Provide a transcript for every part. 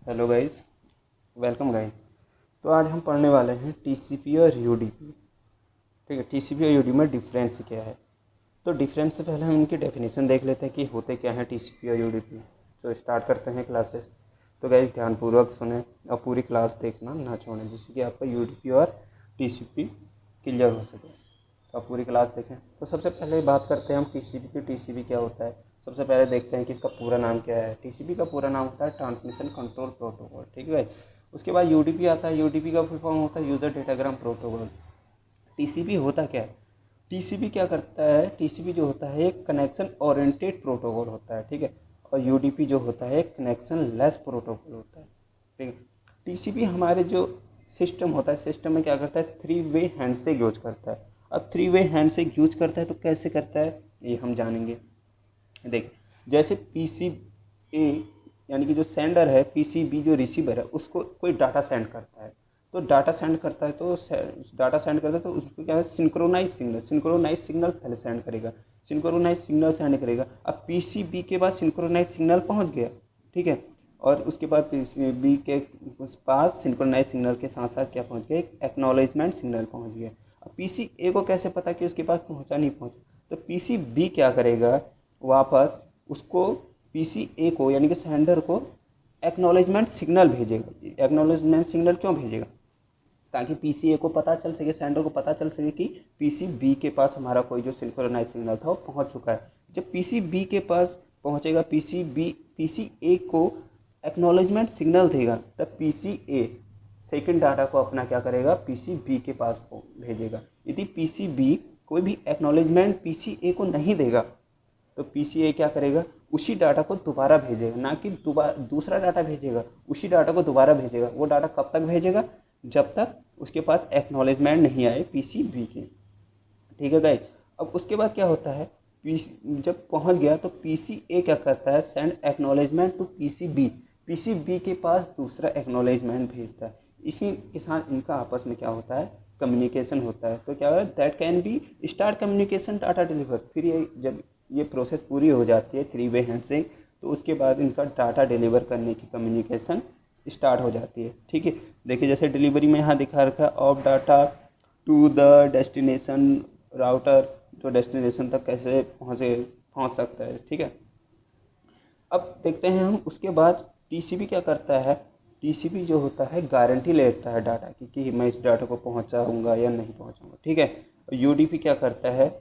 Hello guys, welcome guys. तो आज हम पढ़ने वाले हैं टीसीपी और यूडीपी। ठीक है, टीसीपी और यूडीपी में डिफरेंस क्या है। तो डिफरेंस से पहले हम इनकी डेफिनेशन देख लेते हैं कि होते क्या हैं टीसीपी और यूडीपी। तो स्टार्ट करते हैं क्लासेस। तो गाइस ध्यानपूर्वक सुने और पूरी क्लास देखना ना छोड़ें, जिससे कि आपका यूडीपी और टीसीपी क्लियर हो सके। तो आप पूरी क्लास देखें। तो सबसे पहले बात करते हैं हम टीसीपी की। टीसीपी क्या होता है, सबसे पहले देखते हैं कि इसका पूरा नाम क्या है। टीसीपी का पूरा नाम होता है ट्रांसमिशन कंट्रोल प्रोटोकॉल। ठीक है भाई। उसके बाद यूडीपी आता है। यूडीपी का फुल फॉर्म होता है यूज़र डेटाग्राम प्रोटोकॉल। टीसीपी होता क्या है, टीसीपी क्या करता है, टीसीपी जो होता है एक कनेक्शन ओरिएंटेड प्रोटोकॉल होता है। ठीक है। और यूडीपी जो होता है एक कनेक्शन लेस प्रोटोकॉल होता है। ठीक है। टीसीपी हमारे जो सिस्टम होता है, सिस्टम में क्या करता है, 3 वे हैंडशेक यूज करता है। अब 3 वे हैंडशेक यूज करता है तो कैसे करता है ये हम जानेंगे। देख, जैसे पीसी ए यानी कि जो सेंडर है, पीसीबी जो रिसीवर है, उसको कोई डाटा सेंड करता है। तो डाटा सेंड करता है तो डाटा सेंड करता है तो उसको क्या है, सिंक्रोनाइज सिग्नल पहले सेंड करेगा। सिंक्रोनाइज सिग्नल सेंड करेगा। अब पीसीबी के बाद सिंक्रोनाइज सिग्नल पहुंच गया। ठीक है। और उसके बाद पीसीबी के पास सिंक्रोनाइज सिग्नल के साथ साथ क्या पहुंच गया, एक एक्नॉलेजमेंट सिग्नल पहुंच गया। अब पीसी ए को कैसे पता कि उसके पास पहुंचा नहीं पहुंचा, तो पीसी बी क्या करेगा, वापस उसको पीसी ए को यानी कि सेंडर को एक्नॉलेजमेंट सिग्नल भेजेगा। एक्नॉलेजमेंट सिग्नल क्यों भेजेगा, ताकि पीसी ए को पता चल सके, सेंडर को पता चल सके कि पीसी बी के पास हमारा कोई जो सिंक्रोनाइज सिग्नल था वो पहुंच चुका है। जब पीसी बी के पास पहुंचेगा, पीसी ए को एक्नॉलेजमेंट सिग्नल देगा, तब पीसी ए सेकंड डाटा को अपना क्या करेगा, पीसी बी के पास भेजेगा। यदि पीसी बी कोई भी एक्नॉलेजमेंट पीसी ए को नहीं देगा तो पीसी ए क्या करेगा, उसी डाटा को दोबारा भेजेगा, ना कि दूसरा डाटा भेजेगा, उसी डाटा को दोबारा भेजेगा। वो डाटा कब तक भेजेगा, जब तक उसके पास एक्नॉलेजमेंट नहीं आए पीसी बी की। ठीक है गाइस। अब उसके बाद क्या होता है, पीसी जब पहुंच गया तो पीसी ए क्या करता है, send acknowledgement to PC B. PC B के पास दूसरा एक्नॉलेजमेंट भेजता है। इसी के साथ इनका आपस में क्या होता है, कम्युनिकेशन होता है। तो क्या होता है, that can be start communication data deliver. फिर ये जब ये प्रोसेस पूरी हो जाती है 3 वे हैंडशेक, तो उसके बाद इनका डाटा डिलीवर करने की कम्युनिकेशन स्टार्ट हो जाती है। ठीक है। देखिए जैसे डिलीवरी में यहाँ दिखा रखा है, of data to the destination router, तो डेस्टिनेशन तक कैसे पहुँच सकता है। ठीक है। अब देखते हैं हम उसके बाद टीसीपी क्या करता है। टीसीपी जो होता है गारंटी लेता है डाटा की कि मैं इस डाटा को पहुंचाऊंगा या नहीं पहुंचाऊंगा। ठीक है। यूडीपी क्या करता है,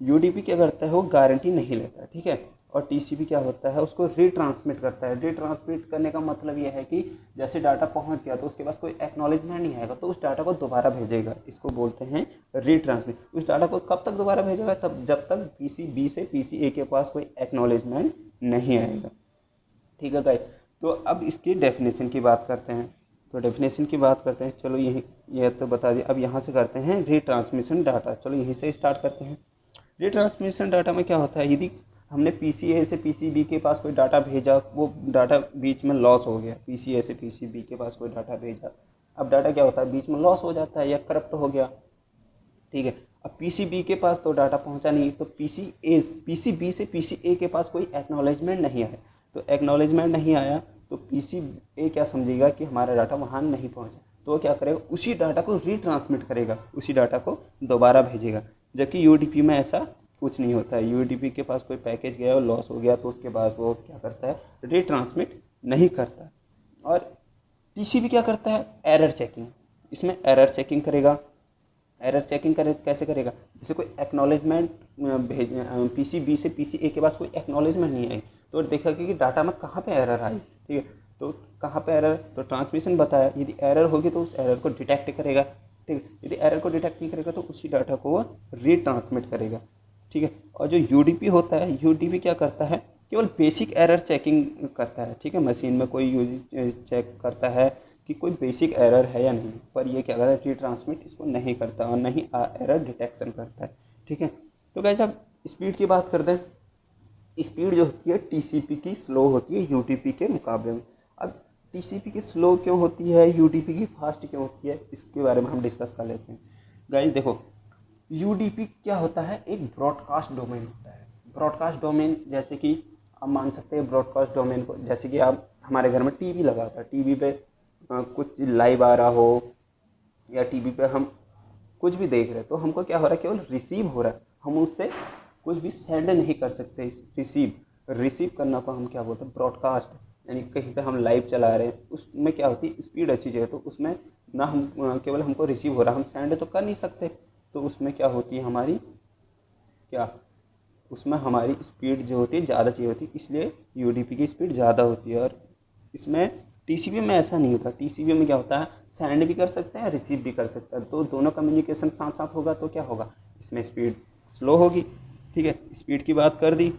यूडीपी क्या करता है, वो गारंटी नहीं लेता है। ठीक है। और टीसीपी क्या होता है, उसको रीट्रांसमिट करता है। रीट्रांसमिट करने का मतलब ये है कि जैसे डाटा पहुंच गया तो उसके पास कोई एक्नॉलेजमेंट नहीं आएगा, तो उस डाटा को दोबारा भेजेगा। इसको बोलते हैं रीट्रांसमिट। उस डाटा को कब तक दोबारा भेजेगा, तब जब तक पीसी बी से पीसी ए के पास कोई एक्नॉलेजमेंट नहीं आएगा। ठीक है गाइस। तो अब इसकी डेफिनेशन की बात करते हैं। तो डेफिनेशन की बात करते हैं, चलो यही ये तो बता दिया। अब यहाँ से करते हैं रीट्रांसमिशन डाटा। चलो यहीं से स्टार्ट करते हैं। रिट्रांसमिशन डाटा में क्या होता है, यदि हमने पीसी ए से पीसी बी के पास कोई डाटा भेजा, वो डाटा बीच में लॉस हो गया, पीसी ए से पीसी बी के पास कोई डाटा भेजा, अब डाटा क्या होता है, बीच में लॉस हो जाता है या करप्ट हो गया। ठीक है। अब पीसी बी के पास तो डाटा पहुंचा नहीं, तो पीसी बी से पीसी ए के पास कोई एक्नॉलेजमेंट नहीं आया। तो एक्नॉलेजमेंट नहीं आया तो पीसी ए क्या समझेगा कि हमारा डाटा वहाँ नहीं पहुँचा, तो वो क्या करेगा, उसी डाटा को रीट्रांसमिट करेगा, उसी डाटा को दोबारा भेजेगा। जबकि यूडीपी में ऐसा कुछ नहीं होता है। यूडीपी के पास कोई पैकेज गया और लॉस हो गया तो उसके बाद वो क्या करता है, रीट्रांसमिट नहीं करता। और टीसीपी क्या करता है, एरर चेकिंग। इसमें एरर चेकिंग करेगा। एरर चेकिंग करे कैसे करेगा, जैसे कोई एक्नॉलेजमेंट भेज पीसी बी से पीसी ए के पास कोई एक्नॉलेजमेंट नहीं आई, तो देखा कि डाटा में कहाँ पे एरर आई। ठीक है। तो कहाँ पे एरर, तो ट्रांसमिशन बताया, यदि एरर होगी तो उस एरर को डिटेक्ट करेगा। ठीक है। यदि एरर को डिटेक्ट नहीं करेगा तो उसी डाटा को वो रीट्रांसमिट करेगा। ठीक है। और जो यूडीपी होता है, यूडीपी क्या करता है, केवल बेसिक एरर चेकिंग करता है। ठीक है। मशीन में कोई चेक करता है कि कोई बेसिक एरर है या नहीं, पर ये क्या करता है, रीट्रांसमिट इसको नहीं करता और नहीं एरर डिटेक्शन करता है। ठीक है। तो गाइस अब स्पीड की बात करते हैं। स्पीड जो होती है टीसीपी की स्लो होती है यूडीपी के मुकाबले में। अब टीसीपी की स्लो क्यों होती है, यूडीपी की फास्ट क्यों होती है, इसके बारे में हम डिस्कस कर लेते हैं। गाइस देखो, यूडीपी क्या होता है, एक ब्रॉडकास्ट डोमेन होता है। ब्रॉडकास्ट डोमेन जैसे कि आप मान सकते हैं, ब्रॉडकास्ट डोमेन को जैसे कि आप हमारे घर में टीवी लगा था, टीवी पे कुछ लाइव आ रहा हो या टीवी पे हम कुछ भी देख रहे हैं, तो हमको क्या हो रहा है, केवल रिसीव हो रहा है, हम उससे कुछ भी सेंड नहीं कर सकते। रिसीव करना को हम क्या बोलते हैं, ब्रॉडकास्ट। यानी कहीं पे हम लाइव चला रहे हैं, उसमें क्या होती है, स्पीड अच्छी चाहिए, तो उसमें ना हम केवल हमको रिसीव हो रहा है, हम सेंड तो कर नहीं सकते, तो उसमें क्या होती है हमारी, क्या उसमें हमारी स्पीड जो होती है ज़्यादा चाहिए होती है, इसलिए यूडीपी की स्पीड ज़्यादा होती है। और इसमें टीसीपी में ऐसा नहीं होता, टीसीपी में क्या होता है, सेंड भी कर सकते हैं, रिसीव भी कर सकते हैं, तो दोनों कम्युनिकेशन साथ साथ होगा, तो क्या होगा, इसमें स्पीड स्लो होगी। ठीक है, स्पीड की बात कर दी,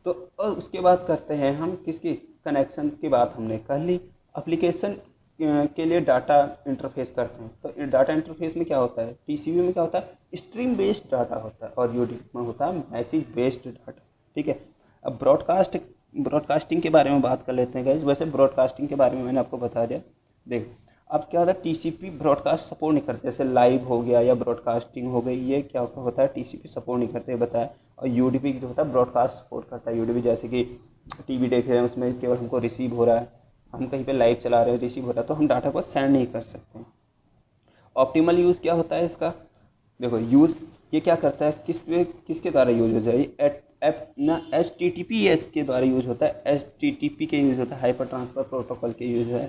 तो और उसके बाद करते हैं हम किसकी, कनेक्शन की बात हमने कर ली। एप्लीकेशन के लिए डाटा इंटरफेस करते हैं, तो डाटा इंटरफेस में क्या होता है, टीसीपी में क्या होता है, स्ट्रीम बेस्ड डाटा होता है, और यूडीपी में होता है मैसेज बेस्ड डाटा। ठीक है, अब ब्रॉडकास्टिंग के बारे में बात कर लेते हैं गाइस। वैसे ब्रॉडकास्टिंग के बारे में मैंने आपको बता दिया। देख, अब क्या होता है, टीसीपी ब्रॉडकास्ट सपोर्ट नहीं करते, जैसे लाइव हो गया या ब्रॉडकास्टिंग हो गई, ये क्या होता है, टीसीपी सपोर्ट नहीं करते बताया। और यूडीपी जो होता है ब्रॉडकास्ट सपोर्ट करता है। यूडीपी जैसे कि टीवी देख रहे हैं, उसमें केवल हमको रिसीव हो रहा है, हम कहीं पे लाइव चला रहे हैं, रिसीव हो रहा है, तो हम डाटा को सेंड नहीं कर सकते हैं। ऑप्टिमल यूज़ क्या होता है इसका, देखो यूज़ ये क्या करता है, किसके द्वारा यूज हो जाए, HTTPS के द्वारा यूज होता है, HTTP के यूज होता है, हाइपर ट्रांसफर प्रोटोकॉल के यूज है।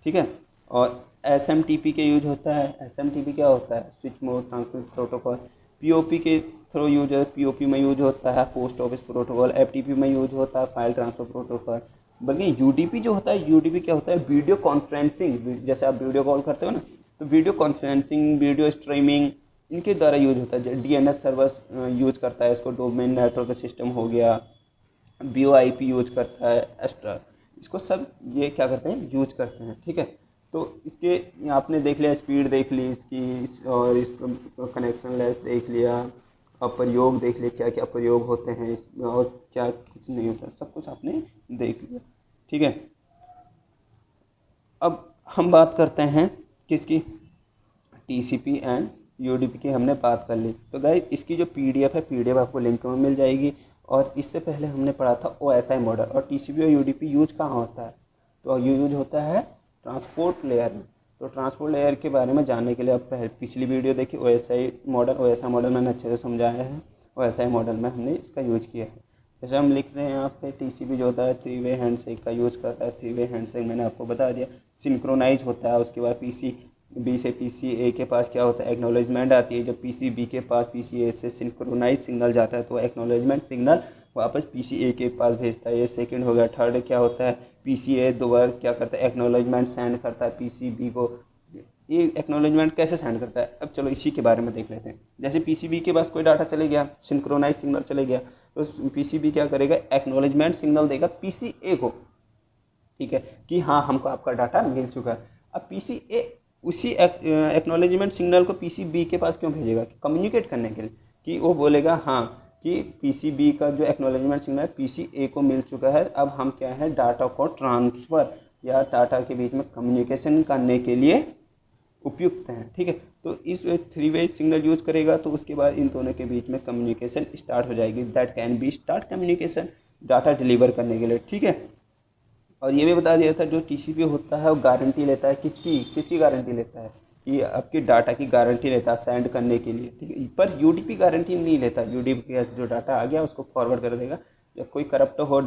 ठीक है, और SMTP के यूज होता है। SMTP क्या होता है, switch mode transmit protocol. POP के थ्रू यूज है, POP में यूज होता है पोस्ट ऑफिस प्रोटोकॉल। FTP में यूज होता है फाइल ट्रांसफर प्रोटोकॉल। बल्कि UDP जो होता है, UDP क्या होता है, वीडियो कॉन्फ्रेंसिंग, जैसे आप वीडियो कॉल करते हो ना, तो वीडियो कॉन्फ्रेंसिंग, वीडियो स्ट्रीमिंग, इनके द्वारा यूज होता है। DNS सर्वर यूज करता है इसको, डोमेन नेटवर्क सिस्टम हो गया, VoIP यूज करता है, एक्स्ट्रा, इसको सब ये क्या करते हैं, यूज करते हैं। ठीक है, तो इसके आपने देख लिया, स्पीड देख ली इसकी, और इसको कनेक्शन लेस देख लिया, और प्रयोग देख लिया, क्या क्या प्रयोग होते हैं इसमें और क्या कुछ नहीं होता, सब कुछ आपने देख लिया। ठीक है, अब हम बात करते हैं किसकी, TCP एंड UDP की हमने बात कर ली। तो गाइस इसकी जो PDF है, PDF आपको लिंक में मिल जाएगी। और इससे पहले हमने पढ़ा था OSI मॉडल। और TCP और UDP यूज कहाँ होता है, तो यूज होता है ट्रांसपोर्ट लेयर में। तो ट्रांसपोर्ट लेयर के बारे में जानने के लिए आप पिछली वीडियो देखिए, OSI मॉडल मैंने अच्छे से समझाया है। OSI मॉडल में हमने इसका यूज किया है। जैसे हम लिख रहे हैं यहाँ पे, TCP जो होता है 3 वे हैंडशेक का यूज़ करता है। 3 वे हैंडशेक मैंने आपको बता दिया, सिंक्रोनाइज होता है। उसके बाद PCB से PCA के पास क्या होता है, एक्नॉलेजमेंट आती है। जब PCB के पास PCA से सिंक्रोनाइज सिग्नल जाता है, तो एक्नॉलेजमेंट सिग्नल वापस PCA के पास भेजता है। ये सेकंड हो गया। थर्ड क्या होता है, PCA दोबारा क्या करता है, एक्नॉलेजमेंट सेंड करता है PCB को। ये एक्नॉलेजमेंट कैसे सेंड करता है, अब चलो इसी के बारे में देख लेते हैं। जैसे PCB के पास कोई डाटा चले गया, सिंक्रोनाइज सिग्नल चले गया, तो PCB क्या करेगा, एक्नॉलेजमेंट सिग्नल देगा PCA को। ठीक है, कि हाँ हमको आपका डाटा मिल चुका है। अब PCA उसी एक्नॉलेजमेंट सिग्नल को PCB के पास क्यों भेजेगा, कम्युनिकेट करने के लिए, कि वो बोलेगा हाँ कि PCB का जो एक्नॉलेजमेंट सिग्नल PCA को मिल चुका है। अब हम क्या है, डाटा को ट्रांसफ़र या डाटा के बीच में कम्युनिकेशन करने के लिए उपयुक्त हैं। ठीक है, तो इस 3 वे सिग्नल यूज करेगा, तो उसके बाद इन दोनों के बीच में कम्युनिकेशन स्टार्ट हो जाएगी। That can be start communication, data deliver करने के लिए। ठीक है, और ये भी बता दिया था, जो TCP होता है वो गारंटी लेता है, किसकी गारंटी लेता है, कि आपकी डाटा की गारंटी लेता है सेंड करने के लिए। ठीक है, पर UDP गारंटी नहीं लेता। UDP का जो डाटा आ गया उसको फॉरवर्ड कर देगा। जब कोई करप्ट हो,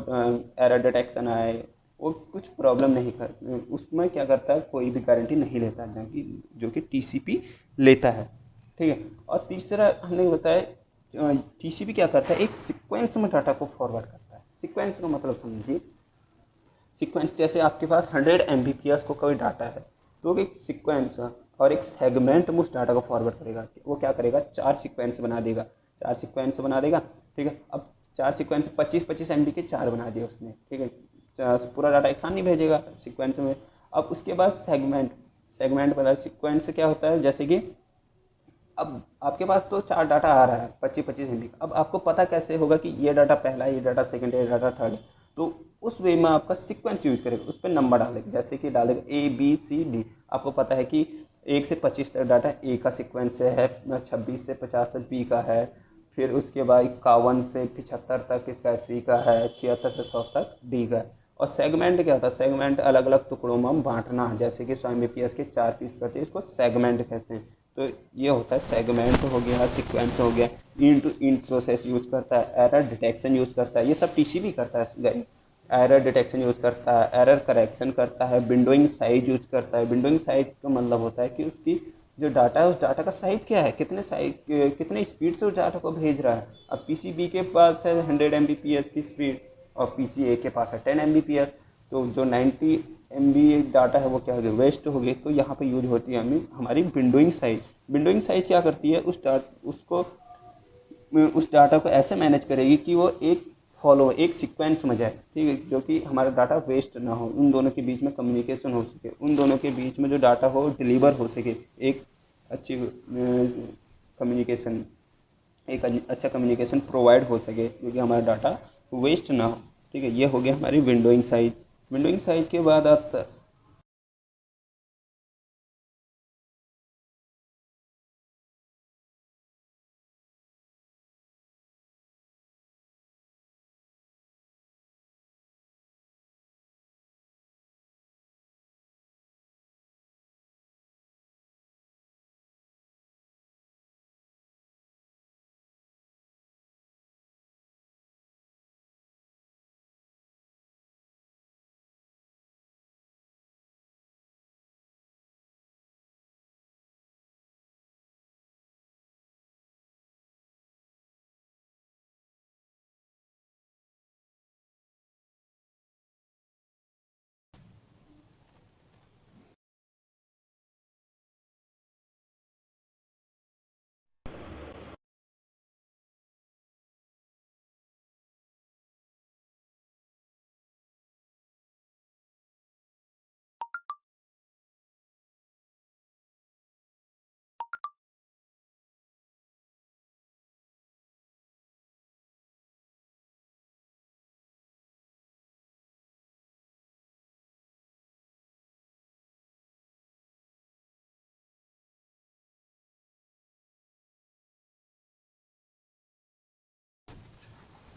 एरर डिटेक्शन आए, वो कुछ प्रॉब्लम नहीं कर, उसमें क्या करता है, कोई भी गारंटी नहीं लेता, जो कि TCP लेता है। ठीक है, और तीसरा हमने बताया, TCP क्या करता है, एक सीक्वेंस में डाटा को फॉरवर्ड करता है। सीक्वेंस का मतलब समझिए, सीक्वेंस जैसे आपके पास 100 Mbps को कोई डाटा है, तो एक सीक्वेंस और एक सेगमेंट में उस डाटा को फॉरवर्ड करेगा। वो क्या करेगा, 4 सीक्वेंस बना देगा। 4 सीक्वेंस बना देगा। ठीक है, अब 4 सीक्वेंस 25-25 MB के 4 बना दिए उसने। ठीक है, पूरा डाटा एक साथ नहीं भेजेगा सीक्वेंस में। अब उसके बाद सेगमेंट पता है, सीक्वेंस क्या होता है, जैसे कि अब आपके पास तो 4 डाटा आ रहा है 25-25 MB। अब आपको पता कैसे होगा कि ये डाटा पहला है, ये डाटा सेकंड है, ये डाटा थर्ड है, तो उस वे में आपका सीक्वेंस यूज करेगा। उस पर नंबर डालेगा, जैसे कि डालेगा ABCD। आपको पता है कि 1 से 25 तक डाटा A का सीक्वेंस है, 26 से 50 तक B का है, फिर उसके बाद 51 से 75 तक इसका C का है, 76 से 100 तक D का है। और सेगमेंट क्या होता है, सेगमेंट अलग अलग टुकड़ों में हम बांटना, जैसे कि 100 Mbps के 4 पीस करते हैं, इसको सेगमेंट कहते हैं। तो ये होता है सेगमेंट हो गया, सीक्वेंस हो गया, इन प्रोसेस यूज़ करता है, एरर डिटेक्शन यूज़ करता है, ये सब टीसीपी करता है गाइस। एरर डिटेक्शन यूज़ करता है, एरर करेक्शन करता है, विंडोइंग साइज यूज़ करता है। विंडोइंग साइज का मतलब होता है कि उसकी जो डाटा है उस डाटा का साइज क्या है, कितने स्पीड से उस डाटा को भेज रहा है। अब पीसीबी के पास है 100 Mbps की स्पीड और पीसीए के पास है 10 Mbps, तो जो 90 MB डाटा है वो क्या हो गया, वेस्ट हो गई। तो यहाँ पे यूज होती है हमारी विंडोइंग साइज। विंडोइंग साइज क्या करती है, उस डाटा को ऐसे मैनेज करेगी कि वो एक सीक्वेंस में जाए, ठीक है, जो कि हमारा डाटा वेस्ट ना हो, उन दोनों के बीच में कम्युनिकेशन हो सके, उन दोनों के बीच में जो डाटा हो डिलीवर हो सके, एक अच्छी कम्युनिकेशन एक अच्छा कम्युनिकेशन प्रोवाइड हो सके, क्योंकि हमारा डाटा वेस्ट ना हो। ठीक है, ये हो गया हमारी विंडोइंग साइज। विंडोइंग साइज के बाद